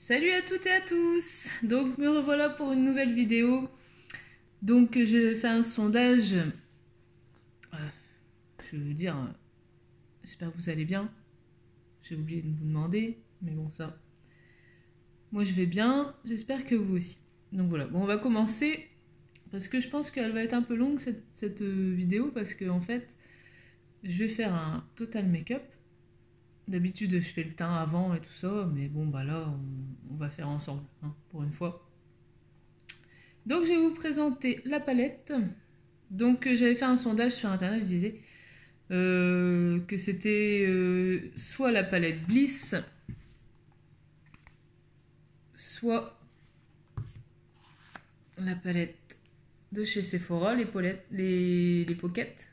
Salut à toutes et à tous. Donc me revoilà pour une nouvelle vidéo. Donc je fais un sondage. Je vais vous dire, j'espère que vous allez bien. J'ai oublié de vous demander, mais bon ça. Moi je vais bien, j'espère que vous aussi. Donc voilà, bon on va commencer. Parce que je pense qu'elle va être un peu longue cette vidéo. Parce que en fait, je vais faire un total make-up. D'habitude, je fais le teint avant et tout ça, mais bon, bah là, on va faire ensemble, hein, pour une fois. Donc, je vais vous présenter la palette. Donc, j'avais fait un sondage sur internet, je disais que c'était soit la palette Bliss, soit la palette de chez Sephora, les pockets.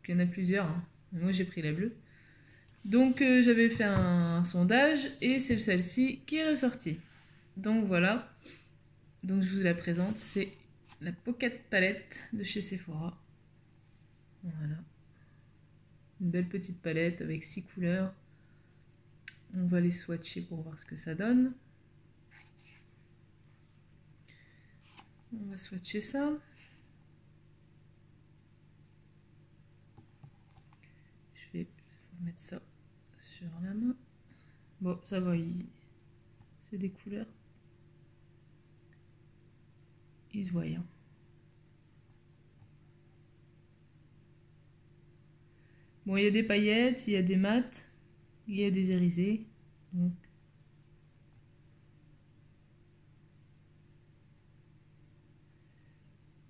Il y en a plusieurs, hein. Moi, j'ai pris la bleue. Donc j'avais fait un sondage et c'est celle-ci qui est ressortie. Donc voilà. Donc je vous la présente. C'est la Pocket Palette de chez Sephora. Voilà. Une belle petite palette avec 6 couleurs. On va les swatcher pour voir ce que ça donne. On va swatcher ça. Je vais mettre ça sur la main. Bon, ça va, c'est des couleurs. Ils se voient. Hein. Bon, il y a des paillettes, il y a des mats, il y a des irisés. Donc.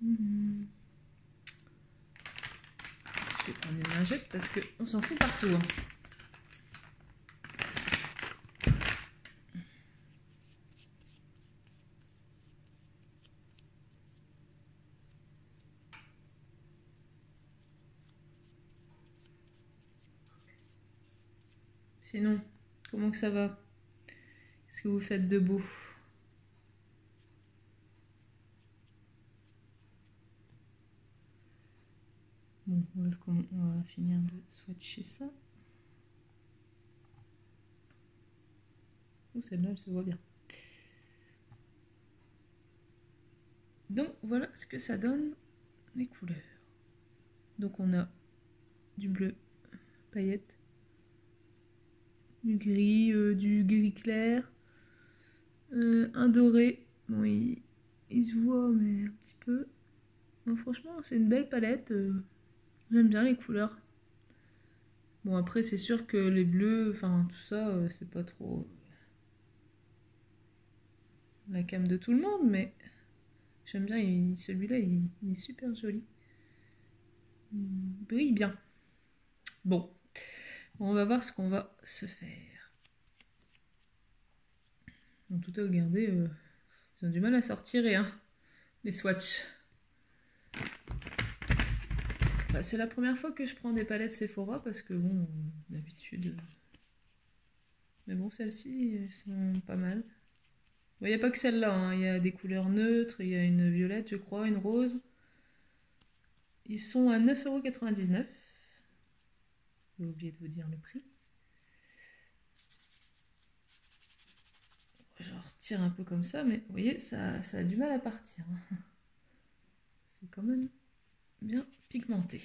Je vais prendre une lingette parce qu'on s'en fout partout. Hein. Sinon, comment que ça va? Qu'est-ce que vous faites de beau? Bon, on va finir de swatcher ça. Oh, celle-là, elle se voit bien. Donc, voilà ce que ça donne, les couleurs. Donc, on a du bleu paillette, du gris clair, un doré. Bon, il se voit, mais un petit peu. Non, franchement, c'est une belle palette. J'aime bien les couleurs. Bon, après, c'est sûr que les bleus, enfin, tout ça, c'est pas trop la came de tout le monde, mais j'aime bien, celui-là, il est super joli. Il brille bien. Bon, on va voir ce qu'on va se faire. En tout cas, regardez, ils ont du mal à sortir, hein, les swatchs. Bah, c'est la première fois que je prends des palettes Sephora parce que bon, d'habitude. Mais bon, celles-ci sont pas mal. Il n'y a pas que celle-là, hein. Il y a des couleurs neutres, il y a une violette, je crois, une rose. Ils sont à 9,99 €. J'ai oublié de vous dire le prix. Je retire un peu comme ça, mais vous voyez, ça a du mal à partir. C'est quand même bien pigmenté.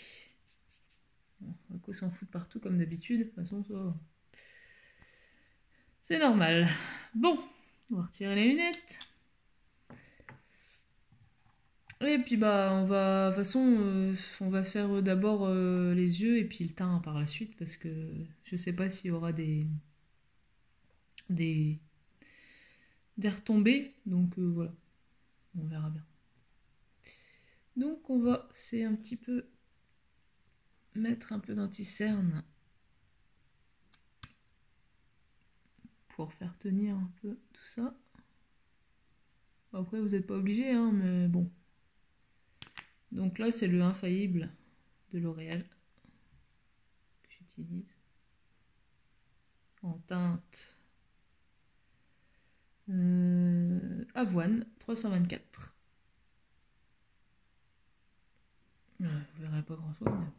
Bon, on va s'en foutre partout comme d'habitude. De toute façon, c'est normal. Bon, on va retirer les lunettes. Et puis bah on va, de toute façon, on va faire d'abord les yeux et puis le teint par la suite parce que je sais pas s'il y aura des retombées, donc voilà, on verra bien. Donc on va, c'est un petit peu mettre un peu d'anti-cerne pour faire tenir un peu tout ça. Après vous n'êtes pas obligé, hein, mais bon. Donc là c'est le infaillible de L'Oréal que j'utilise en teinte avoine 324. Vous verrez pas grand chose. Mais...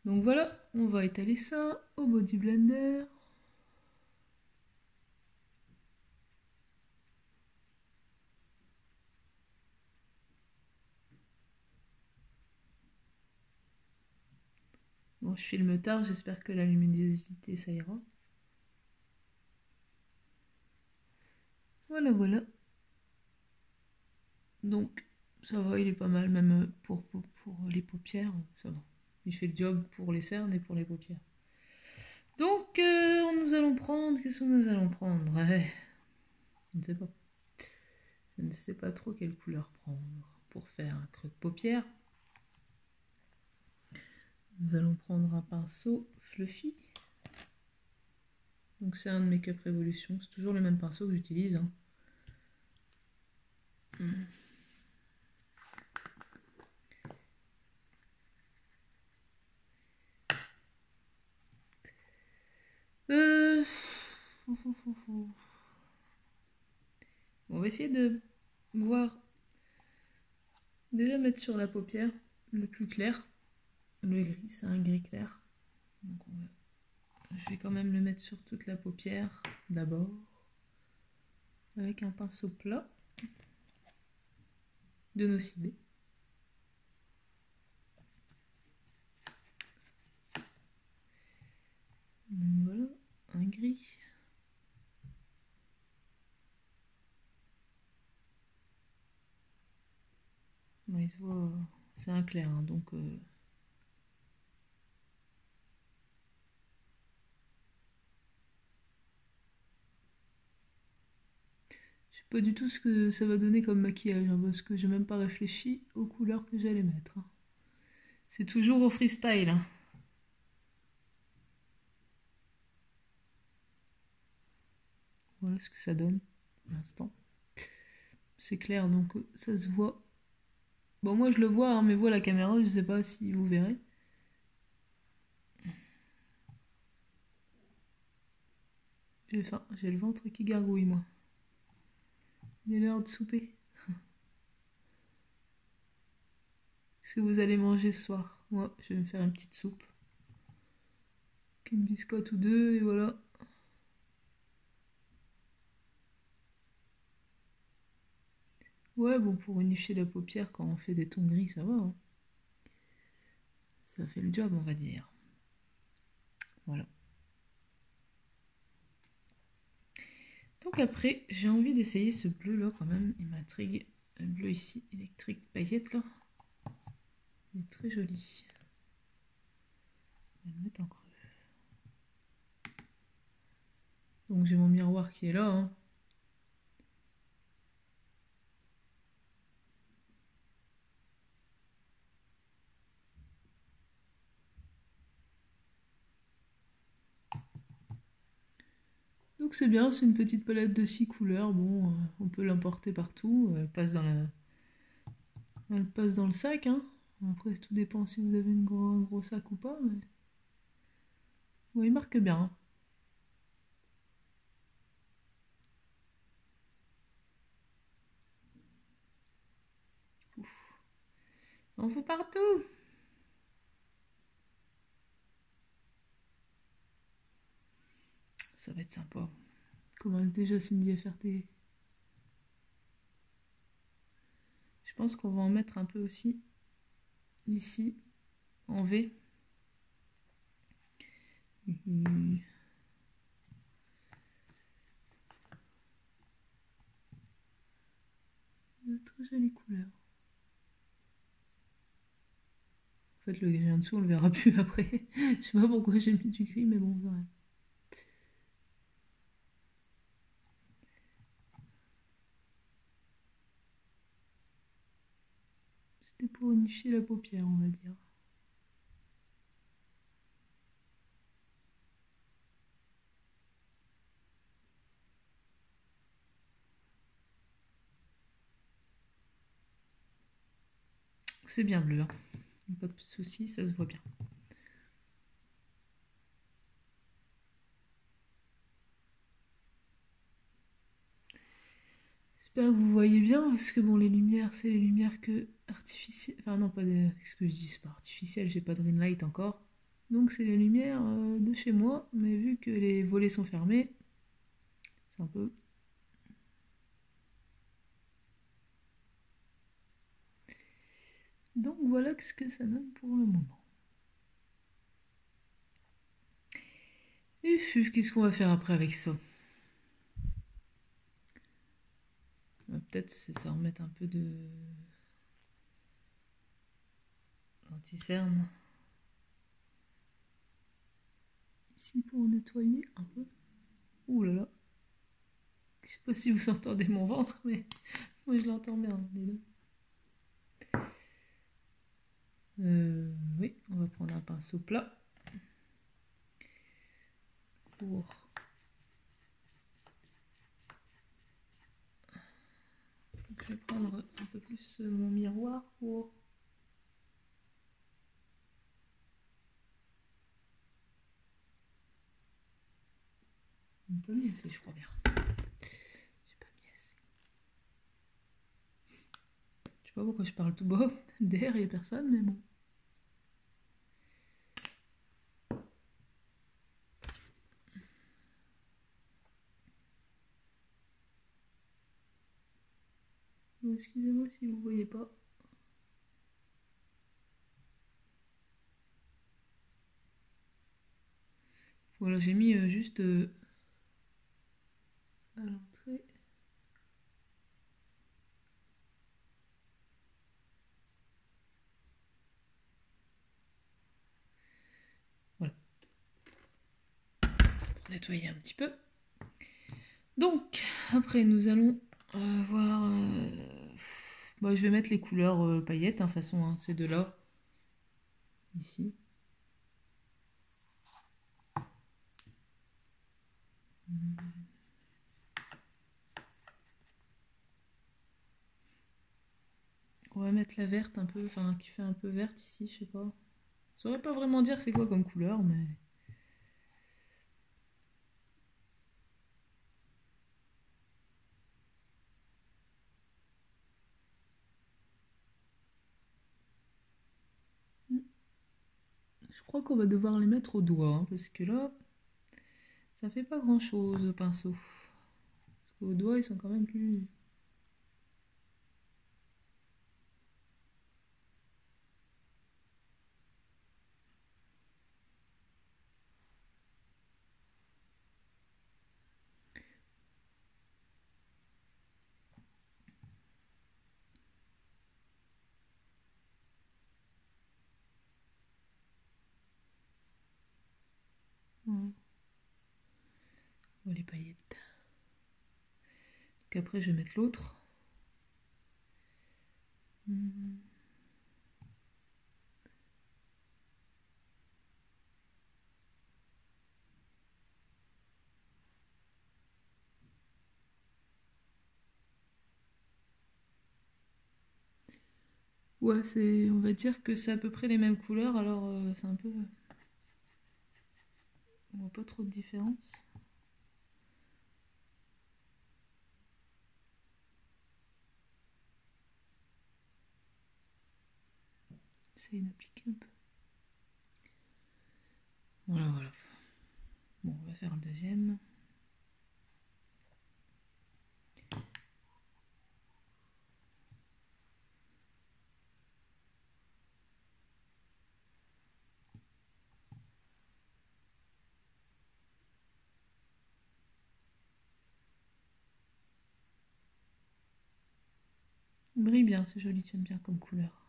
donc voilà, on va étaler ça au body blender. Bon, je filme tard, j'espère que la luminosité ça ira. Voilà, voilà. Donc, ça va, il est pas mal, même pour les paupières, ça va. Il fait le job pour les cernes et pour les paupières. Donc, nous allons prendre... Qu'est-ce que nous allons prendre? Ouais, je ne sais pas. Je ne sais pas trop quelle couleur prendre pour faire un creux de paupière. Nous allons prendre un pinceau Fluffy. Donc c'est un de Make Up Revolution. C'est toujours le même pinceau que j'utilise. Hein. On va essayer de voir... Déjà mettre sur la paupière le plus clair. Le gris, c'est un gris clair. Donc je vais quand même le mettre sur toute la paupière d'abord. Avec un pinceau plat de Nocibé. Voilà, un gris. Bon, il se voit, c'est un clair, hein, donc... Je sais pas du tout ce que ça va donner comme maquillage, hein, parce que j'ai même pas réfléchi aux couleurs que j'allais mettre. Hein. C'est toujours au freestyle. Hein. Voilà ce que ça donne pour l'instant. C'est clair, donc ça se voit. Bon, moi je le vois, hein, mais vous à la caméra, je sais pas si vous verrez. J'ai faim, j'ai le ventre qui gargouille, moi. Il est l'heure de souper. Qu'est-ce que vous allez manger ce soir? Moi, je vais me faire une petite soupe. Avec une biscotte ou deux, et voilà. Ouais, bon, pour unifier la paupière, quand on fait des tons gris, ça va. Hein. Ça fait le job, on va dire. Voilà. Donc après, j'ai envie d'essayer ce bleu là quand même, il m'intrigue. Le bleu ici, électrique paillette là. Il est très joli. Je vais le mettre en creux. Donc j'ai mon miroir qui est là. Hein. Donc c'est bien, c'est une petite palette de 6 couleurs. Bon, on peut l'emporter partout. Elle passe dans le sac. Hein. Après, tout dépend si vous avez un gros sac ou pas. Mais... Bon, il marque bien. Hein. Ouf. On fait partout. Ça va être sympa. Commence déjà Cindy à faire des... Je pense qu'on va en mettre un peu aussi ici en V. Très jolie couleur. En fait, le gris en dessous, on le verra plus après. Je sais pas pourquoi j'ai mis du gris, mais bon, voilà. C'était pour unifier la paupière, on va dire. C'est bien bleu, hein. Pas de soucis, ça se voit bien. J'espère que vous voyez bien, parce que bon, les lumières, c'est les lumières que artificielles. Enfin, non, pas de. Qu'est-ce que je dis? C'est pas artificiel, j'ai pas de green light encore. Donc, c'est les lumières de chez moi, mais vu que les volets sont fermés, c'est un peu. Donc, voilà ce que ça donne pour le moment. Et qu'est-ce qu'on va faire après avec ça? Peut-être c'est ça, remettre un peu de anti-cerne ici pour nettoyer un peu. Ouh là là. Je sais pas si vous entendez mon ventre, mais moi je l'entends bien, dis donc. Oui, on va prendre un pinceau plat pour je vais prendre un peu plus mon miroir pour un peu mis assez, je crois bien. J'ai pas mis assez. Je sais pas pourquoi je parle tout bas. Derrière, il n'y a personne, mais bon. Bon, excusez-moi si vous voyez pas. Voilà, j'ai mis juste à l'entrée. Voilà. Pour nettoyer un petit peu. Donc, après, nous allons voir... Bah, je vais mettre les couleurs paillettes, de toute façon, hein, ces deux-là. Ici. On va mettre la verte un peu, enfin qui fait un peu verte ici, je sais pas. Je saurais pas vraiment dire c'est quoi comme couleur, mais... Je crois qu'on va devoir les mettre au doigt, hein, parce que là, ça fait pas grand chose au pinceau. Parce qu'au doigt, ils sont quand même plus... Ouais. Oh, les paillettes. Donc après, je vais mettre l'autre. Ouais, c'est, on va dire que c'est à peu près les mêmes couleurs, alors c'est un peu... On voit pas trop de différence. Essayez d'appliquer un peu. Voilà, voilà. Bon, on va faire le deuxième. Il brille bien, c'est joli, j'aime bien comme couleur.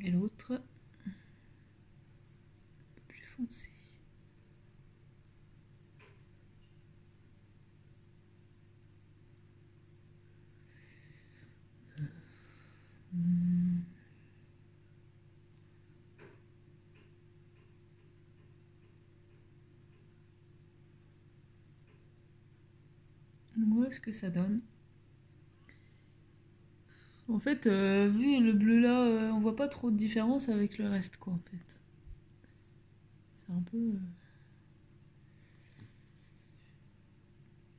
Et l'autre, un peu plus foncé. Donc voilà ce que ça donne. En fait, vu le bleu là, on voit pas trop de différence avec le reste, quoi, en fait. C'est un peu...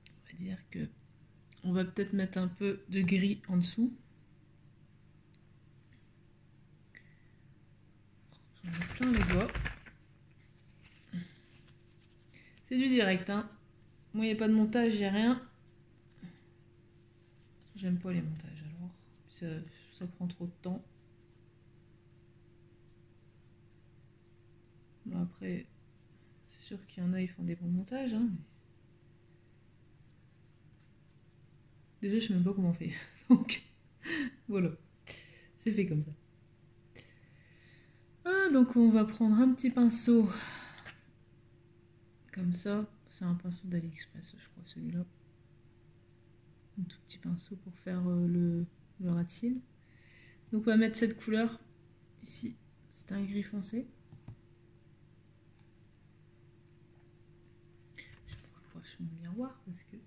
on va dire que... On va peut-être mettre un peu de gris en dessous. J'en ai plein les doigts. C'est du direct, hein. Moi, il n'y a pas de montage, j'ai rien. J'aime pas les montages alors. Ça prend trop de temps. Bon, après, c'est sûr qu'il y en a, ils font des bons montages. Hein, mais... Déjà, je sais même pas comment on fait. Donc, voilà. C'est fait comme ça. Ah, donc, on va prendre un petit pinceau. Comme ça. C'est un pinceau d'AliExpress, je crois, celui-là. Un tout petit pinceau pour faire le ras de cils. Donc, on va mettre cette couleur ici. C'est un gris foncé. Je rapproche mon miroir parce que...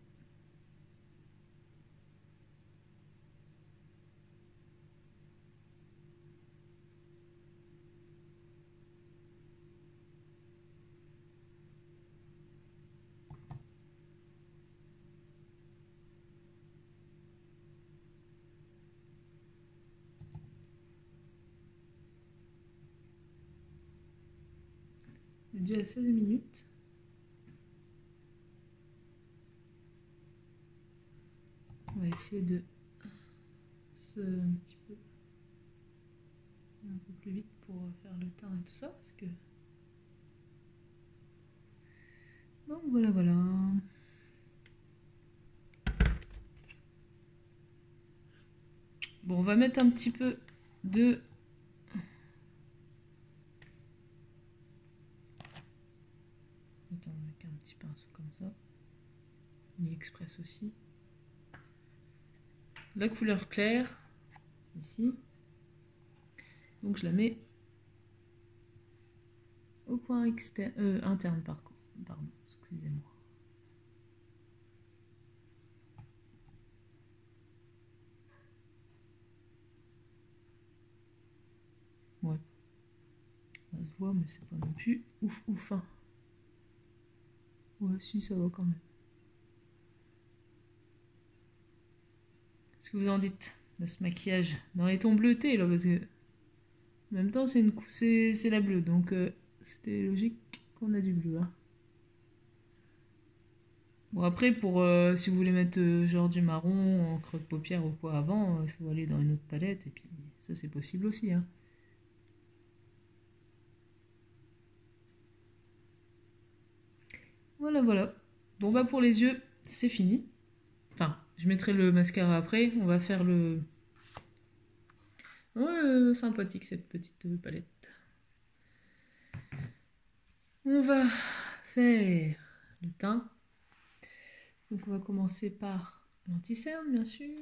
Déjà à 16 minutes. On va essayer de un petit peu un peu plus vite pour faire le teint et tout ça parce que bon voilà. Bon, on va mettre un petit peu de avec un petit pinceau comme ça. AliExpress aussi. La couleur claire ici. Donc je la mets au coin externe, interne par contre. Pardon, excusez-moi. Ouais. Ça se voit, mais c'est pas non plus ouf. Hein. Ouais, si, ça va quand même. Qu'est-ce que vous en dites de ce maquillage dans les tons bleutés là, parce que en même temps c'est la bleue, donc c'était logique qu'on a du bleu. Hein. Bon après pour si vous voulez mettre genre du marron en creux de paupière ou quoi avant, il faut aller dans une autre palette et puis ça c'est possible aussi. Hein. Voilà. Bon bah pour les yeux c'est fini. Enfin je mettrai le mascara après. On va faire le... Ouais sympathique cette petite palette. On va faire le teint. Donc on va commencer par l'anti-cerne bien sûr.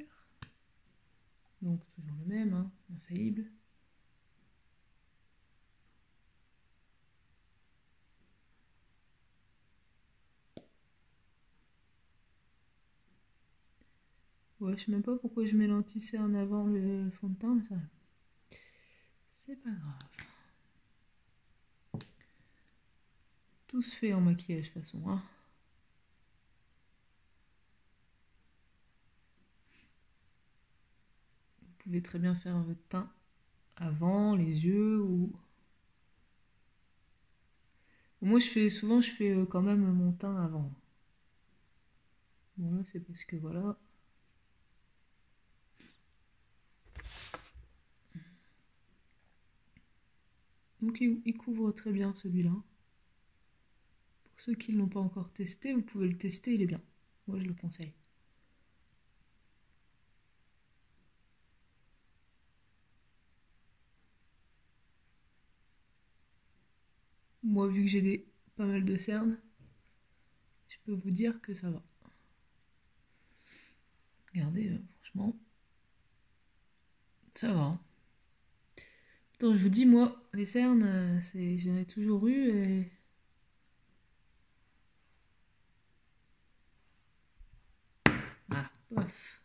Donc toujours le même, hein, infaillible. Ouais, je sais même pas pourquoi je mets l'anti-cerne avant le fond de teint, mais ça... C'est pas grave. Tout se fait en maquillage de toute façon, hein. Vous pouvez très bien faire votre teint avant, les yeux ou... Moi souvent je fais quand même mon teint avant. Bon là c'est parce que voilà. Donc il couvre très bien celui-là. Pour ceux qui ne l'ont pas encore testé, vous pouvez le tester, il est bien. Moi je le conseille. Moi vu que j'ai pas mal de cernes, je peux vous dire que ça va. Regardez, franchement, ça va. Hein. Pourtant, je vous dis, moi, les cernes, j'en ai toujours eu et... Ah, paf.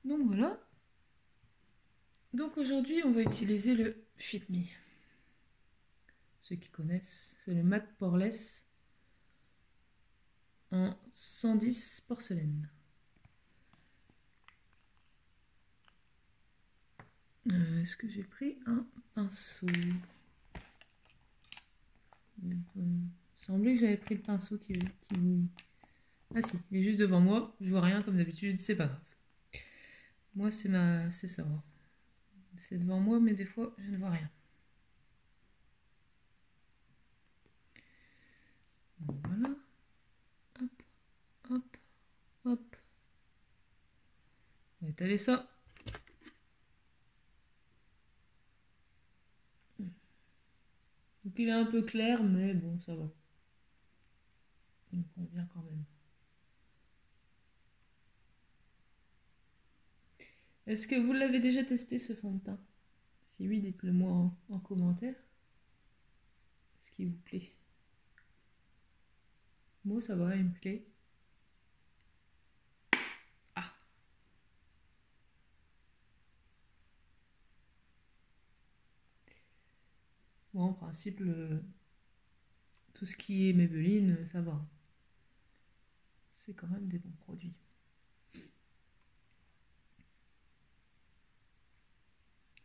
Donc voilà. Donc aujourd'hui, on va utiliser le Fit Me. Ceux qui connaissent, c'est le Matte Poreless en 110 porcelaine. Est-ce que j'ai pris un pinceau? semblait que j'avais pris le pinceau qui... Ah si, il est juste devant moi. Je vois rien comme d'habitude, c'est pas grave. Moi, c'est ça. C'est devant moi, mais des fois, je ne vois rien. Voilà. Hop, hop, hop. On va étaler ça. Donc il est un peu clair, mais bon, ça va. Il me convient quand même. Est-ce que vous l'avez déjà testé ce fond de teint? Si oui, dites-le moi en commentaire. Ce qui vous plaît. Moi, ça va, il me plaît. Ah! Bon, en principe, tout ce qui est Maybelline, ça va. C'est quand même des bons produits.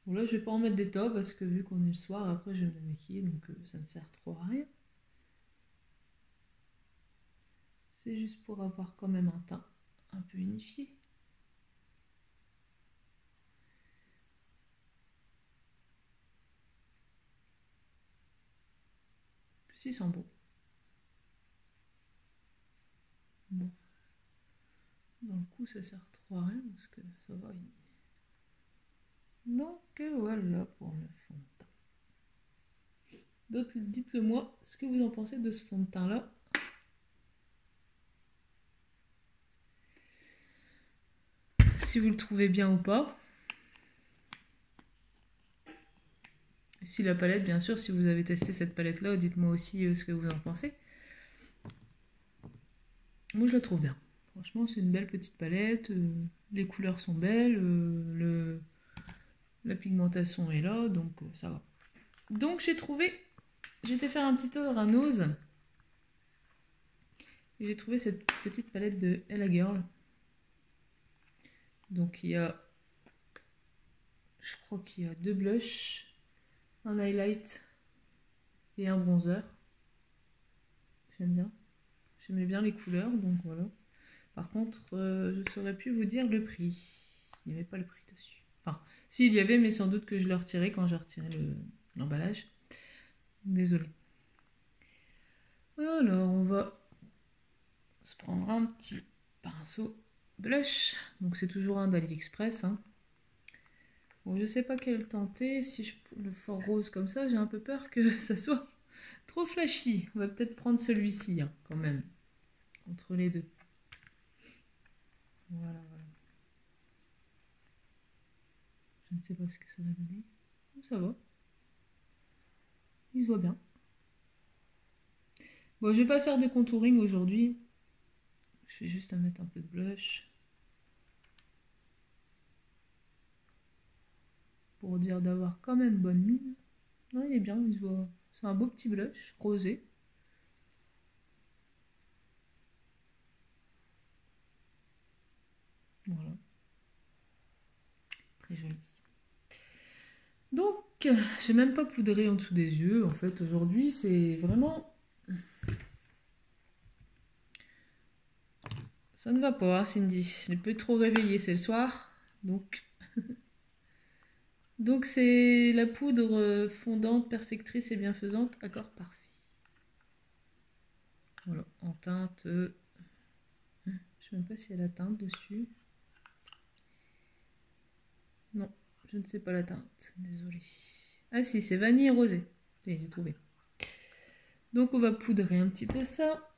Bon, là, je vais pas en mettre des tas parce que vu qu'on est le soir, après, je vais me maquiller, donc ça ne sert trop à rien. C'est juste pour avoir quand même un teint un peu unifié. Plus il sent bon. Bon. Dans le coup, ça sert trop à rien parce que ça va. Donc voilà pour le fond de teint. Donc dites-le moi ce que vous en pensez de ce fond de teint là. Si vous le trouvez bien ou pas. Si la palette, bien sûr, si vous avez testé cette palette là, dites-moi aussi ce que vous en pensez. Moi je la trouve bien. Franchement, c'est une belle petite palette. Les couleurs sont belles. La pigmentation est là, donc ça va. Donc j'ai été faire un petit tour à Nose. J'ai trouvé cette petite palette de Ella Girl. Donc il y a, je crois qu'il y a 2 blushs, un highlight et un bronzer. J'aime bien. J'aimais bien les couleurs, donc voilà. Par contre, je ne saurais plus vous dire le prix. Il n'y avait pas le prix dessus. Enfin, si, il y avait, mais sans doute que je l'ai retiré quand j'ai retiré l'emballage. Désolée. Alors, on va se prendre un petit pinceau blush. Donc, c'est toujours un d'AliExpress. Hein. Bon, je sais pas quel tenter. Si je le fort rose comme ça, j'ai un peu peur que ça soit trop flashy. On va peut-être prendre celui-ci, hein, quand même. Entre les deux. Voilà, voilà. Je ne sais pas ce que ça va donner. Ça va. Il se voit bien. Bon, je vais pas faire de contouring aujourd'hui. Je vais juste mettre un peu de blush. Pour dire d'avoir quand même bonne mine. Non, il est bien, il se voit. C'est un beau petit blush rosé. Voilà. Très joli. Donc, j'ai même pas poudré en dessous des yeux. En fait, aujourd'hui, c'est vraiment... Ça ne va pas, Cindy. Je n'ai plus trop réveillé, c'est le soir. Donc, c'est la poudre fondante, perfectrice et bienfaisante. Accord parfait. Voilà, en teinte... Je ne sais même pas si elle a teinte dessus. Non, je ne sais pas la teinte. Désolée. Ah si, c'est vanille et rosé. J'ai trouvé. Donc on va poudrer un petit peu ça.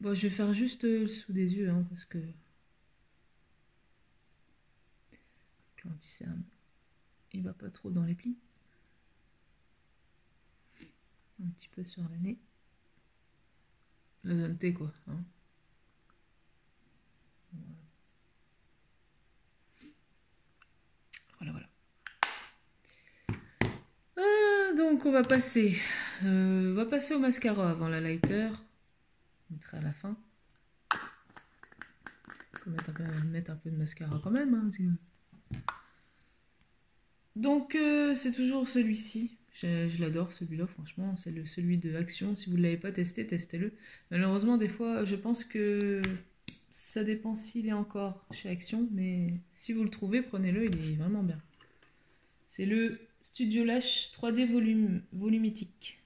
Bon, je vais faire juste le sous des yeux, hein, parce que l'anti-cerne, il va pas trop dans les plis. Un petit peu sur le nez. La zone T, quoi. Hein. Voilà, voilà. Donc on va passer au mascara avant la lighter. Je mettrai à la fin. On va mettre un peu de mascara quand même. Hein, donc c'est toujours celui-ci. Je l'adore celui-là, franchement. C'est celui de Action. Si vous ne l'avez pas testé, testez-le. Malheureusement, des fois, je pense que ça dépend s'il est encore chez Action. Mais si vous le trouvez, prenez-le, il est vraiment bien. C'est le Studio Lash 3D volumitique.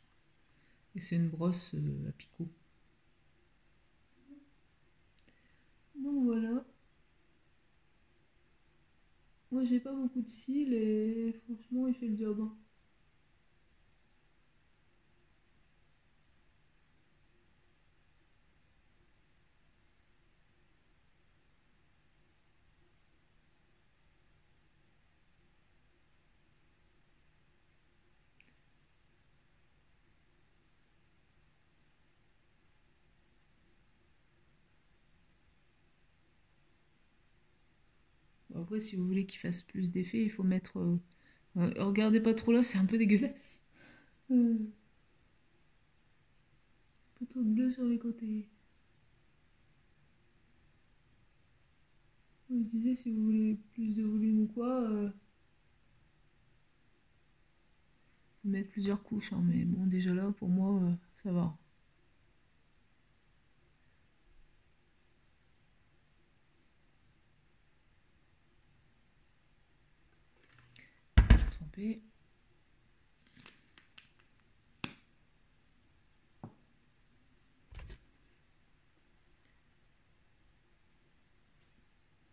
Et c'est une brosse à picot. Donc voilà. Moi j'ai pas beaucoup de cils et franchement il fait le job. Hein. Bon, après si vous voulez qu'il fasse plus d'effet, il faut mettre... regardez pas trop là, c'est un peu dégueulasse. Plutôt de bleu sur les côtés. Je disais si vous voulez plus de volume ou quoi, faut mettre plusieurs couches. Hein, mais bon déjà là pour moi ça va. Tremper.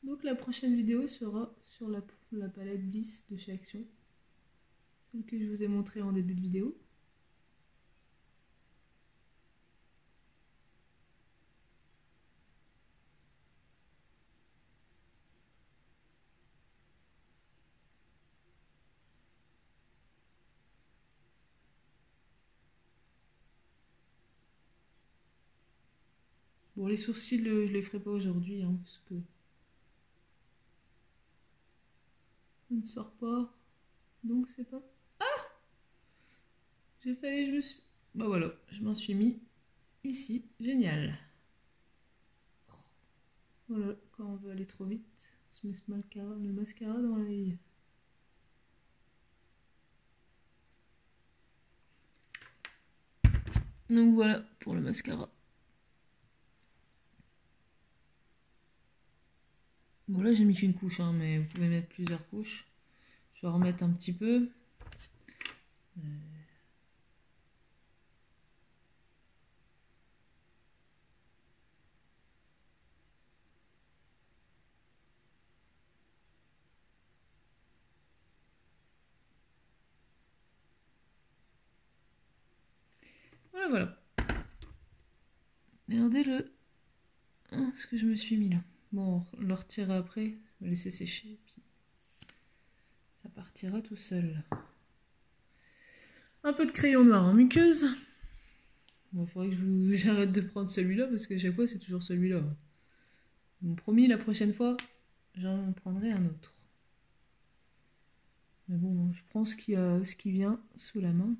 Donc la prochaine vidéo sera sur la palette Bliss de chez Action. Celle que je vous ai montrée en début de vidéo. Bon, les sourcils, je les ferai pas aujourd'hui, hein, parce que ça ne sort pas. Donc c'est pas... Ah! J'ai failli, je me suis... Bah voilà, je m'en suis mis ici. Génial. Voilà, quand on veut aller trop vite, on se met le mascara dans l'œil. Donc voilà pour le mascara. Bon là j'ai mis qu'une couche, hein, mais vous pouvez mettre plusieurs couches. Je vais remettre un petit peu. Voilà, voilà. Regardez ce que je me suis mis là. Bon, on le retire après, ça va laisser sécher, puis ça partira tout seul. Un peu de crayon noir en muqueuse. Bon, il faudrait que j'arrête de prendre celui-là, parce que chaque fois c'est toujours celui-là. Donc promis, la prochaine fois, j'en prendrai un autre. Mais bon, je prends ce qui vient sous la main.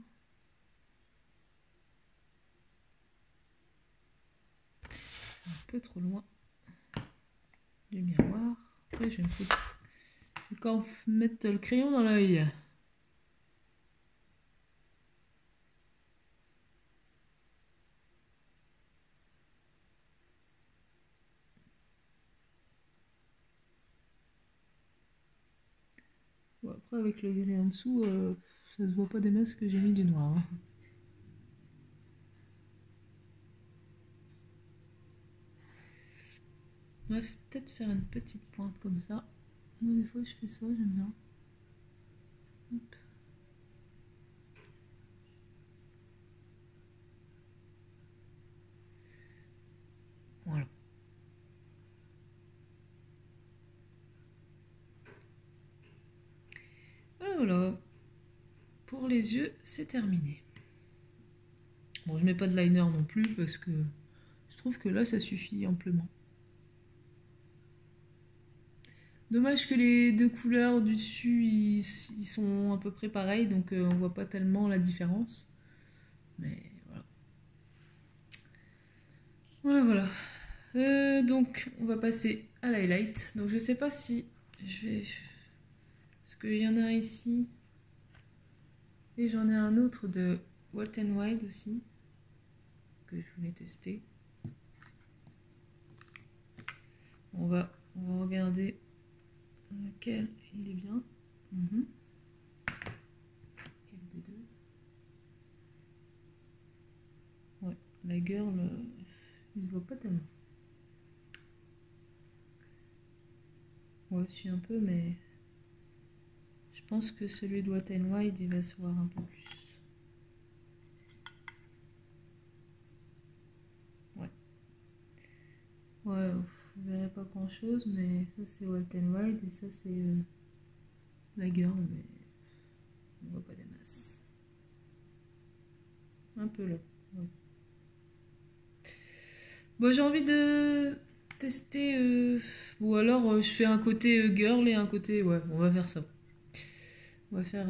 Un peu trop loin du miroir. Après, je vais me foutre. Je vais encore mettre le crayon dans l'œil. Bon, après, avec le gris en dessous, ça se voit pas des masses que j'ai mis du noir. Hein. On va peut-être faire une petite pointe comme ça. Moi, des fois, je fais ça, j'aime bien. Hop. Voilà. Voilà. Pour les yeux, c'est terminé. Bon, je mets pas de liner non plus parce que je trouve que là, ça suffit amplement. Dommage que les deux couleurs du dessus, ils sont à peu près pareils, donc on voit pas tellement la différence. Mais voilà. Voilà. Donc, on va passer à l'highlight. Donc, je sais pas si je vais... Est-ce qu'il y en a ici? Et j'en ai un autre de Wet n Wild aussi, que je voulais tester. On va regarder lequel il est bien. Quel des deux? Ouais, la girl, il se voit pas tellement. Ouais, si un peu, mais je pense que celui de Wet n Wild, il va se voir un peu plus. Ouais. Ouais, vous verrez pas grand chose, mais ça c'est Wet n Wild et ça c'est la girl, mais on voit pas des masses. Un peu là. Ouais. Bon, j'ai envie de tester. Ou alors je fais un côté girl et un côté. Ouais, on va faire ça. On va faire.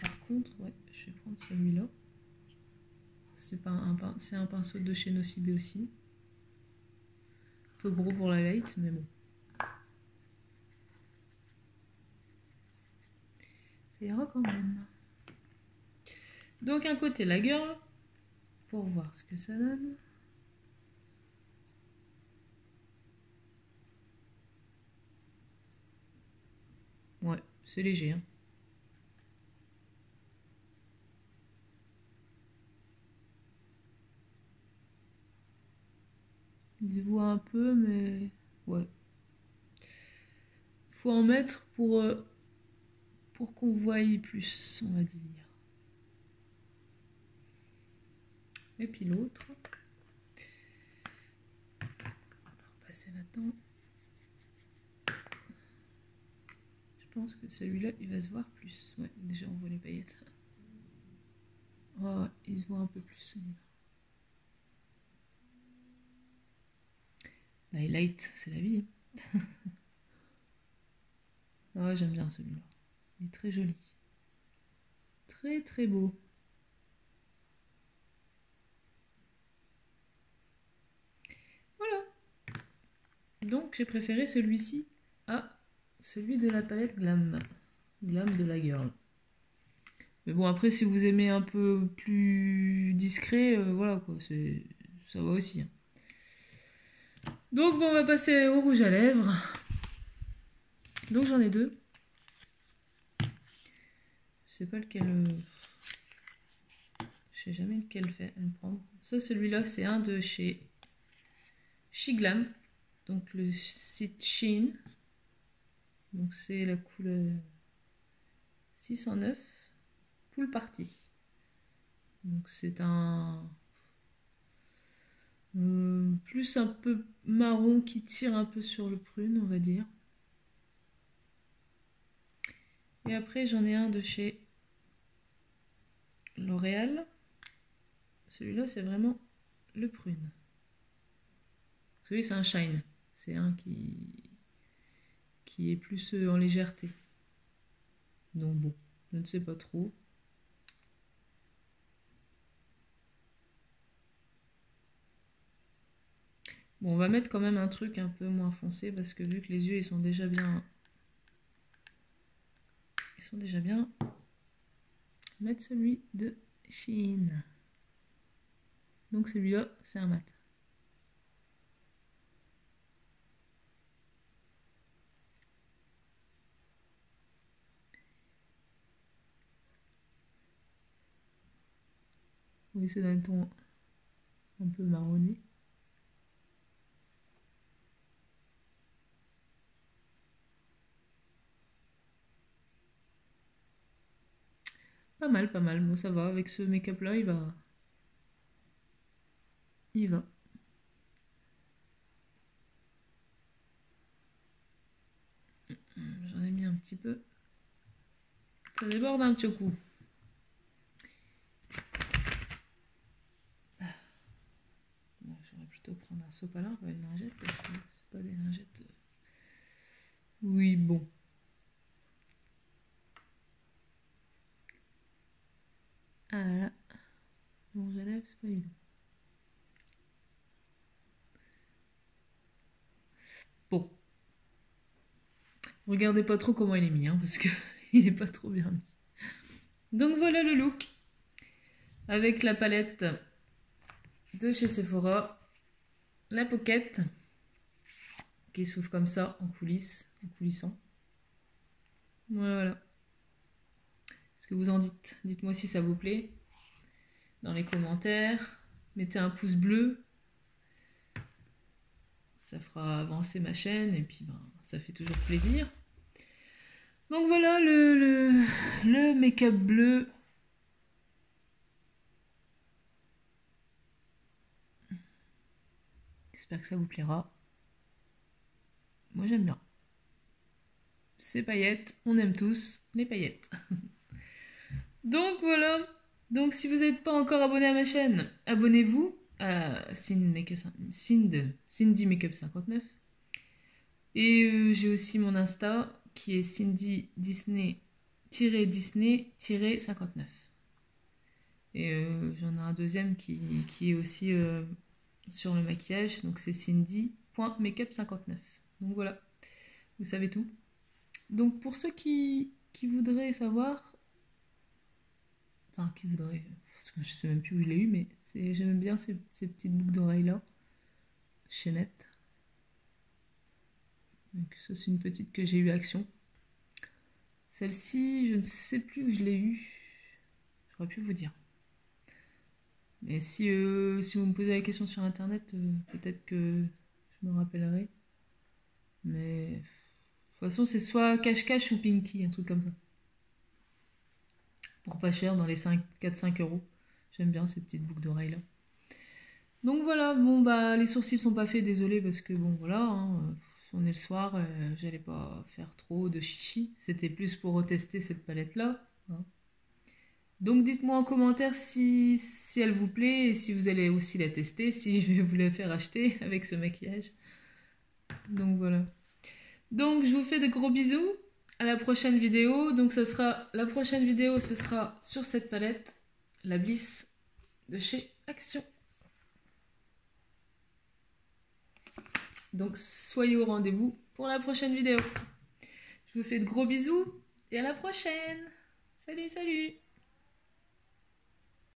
Par contre, ouais, je vais prendre celui-là. C'est pas c'est un pinceau de chez Nocibé aussi. Un peu gros pour la light, mais bon. Ça ira quand même. Donc un côté la girl, pour voir ce que ça donne. Ouais, c'est léger. Hein. Il se voit un peu, mais ouais. Il faut en mettre pour qu'on voie plus, on va dire. Et puis l'autre. On va repasser là-dedans. Je pense que celui-là, il va se voir plus. Ouais, déjà on voit les paillettes. Oh, il se voit un peu plus celui-là. L'highlight, c'est la vie. Oh, j'aime bien celui-là. Il est très joli. Très très beau. Voilà. Donc j'ai préféré celui-ci à celui de la palette Glam. Glam de la Girl. Mais bon, après, si vous aimez un peu plus discret, voilà quoi, ça va aussi. Hein. Donc bon, on va passer au rouge à lèvres. Donc j'en ai deux. Je sais pas lequel... Je sais jamais lequel prendre. Ça, celui-là, c'est un de chez Shiglam. Donc le site Shein. Donc c'est la couleur 609. Pool Party. Donc c'est un... plus un peu marron qui tire un peu sur le prune, on va dire. Et après, j'en ai un de chez L'Oréal. Celui-là, c'est vraiment le prune. Celui, c'est un shine. C'est un qui est plus en légèreté. Donc bon, je ne sais pas trop. Bon, on va mettre quand même un truc un peu moins foncé parce que vu que les yeux, ils sont déjà bien... Ils sont déjà bien. Mettre celui de Shein. Donc celui-là, c'est un mat. Oui, c'est un ton un peu marronné. Pas mal, pas mal. Bon, ça va. Avec ce make-up là, il va. Il va. J'en ai mis un petit peu. Ça déborde un petit coup. Bon, j'aurais plutôt prendre un sopalin, pas une lingette, parce que c'est pas des lingettes. Oui, bon. Ah là là. Le rouge à lèvres, c'est pas évident. Bon. Regardez pas trop comment il est mis, hein, parce que il est pas trop bien mis. Donc voilà le look. Avec la palette de chez Sephora. La pocket. Qui s'ouvre comme ça, en coulisses, en coulissant. Voilà. Ce que vous en dites. Dites-moi si ça vous plaît. Dans les commentaires. Mettez un pouce bleu. Ça fera avancer ma chaîne et puis ben, ça fait toujours plaisir. Donc voilà le make-up bleu. J'espère que ça vous plaira. Moi j'aime bien. Ces paillettes, on aime tous les paillettes. Donc voilà. Donc si vous n'êtes pas encore abonné à ma chaîne, abonnez-vous à Cindy Makeup 59. Et j'ai aussi mon Insta qui est Cindy Disney-59. Et j'en ai un deuxième qui est aussi sur le maquillage. Donc c'est Cindy.makeup59. Donc voilà, vous savez tout. Donc pour ceux qui voudraient savoir, enfin qui voudraient, parce que je sais même plus où je l'ai eu, mais j'aime bien ces petites boucles d'oreilles là, chaînettes. Donc ça c'est une petite que j'ai eu Action. Celle-ci, je ne sais plus où je l'ai eu. J'aurais pu vous dire. Mais si vous me posez la question sur internet, peut-être que je me rappellerai. Mais de toute façon, c'est soit cache-cache ou Pinky, un truc comme ça. Pour pas cher, dans les 4-5 euros. J'aime bien ces petites boucles d'oreilles là. Donc voilà, bon bah les sourcils sont pas faits, désolé parce que bon voilà, hein, on est le soir, j'allais pas faire trop de chichi. C'était plus pour retester cette palette là. Hein. Donc dites-moi en commentaire si elle vous plaît et si vous allez aussi la tester, si je vais vous la faire acheter avec ce maquillage. Donc voilà. Donc je vous fais de gros bisous. À la prochaine vidéo. Donc la prochaine vidéo, ce sera sur cette palette, la Bliss de chez Action. Donc soyez au rendez-vous pour la prochaine vidéo. Je vous fais de gros bisous et à la prochaine. Salut, salut!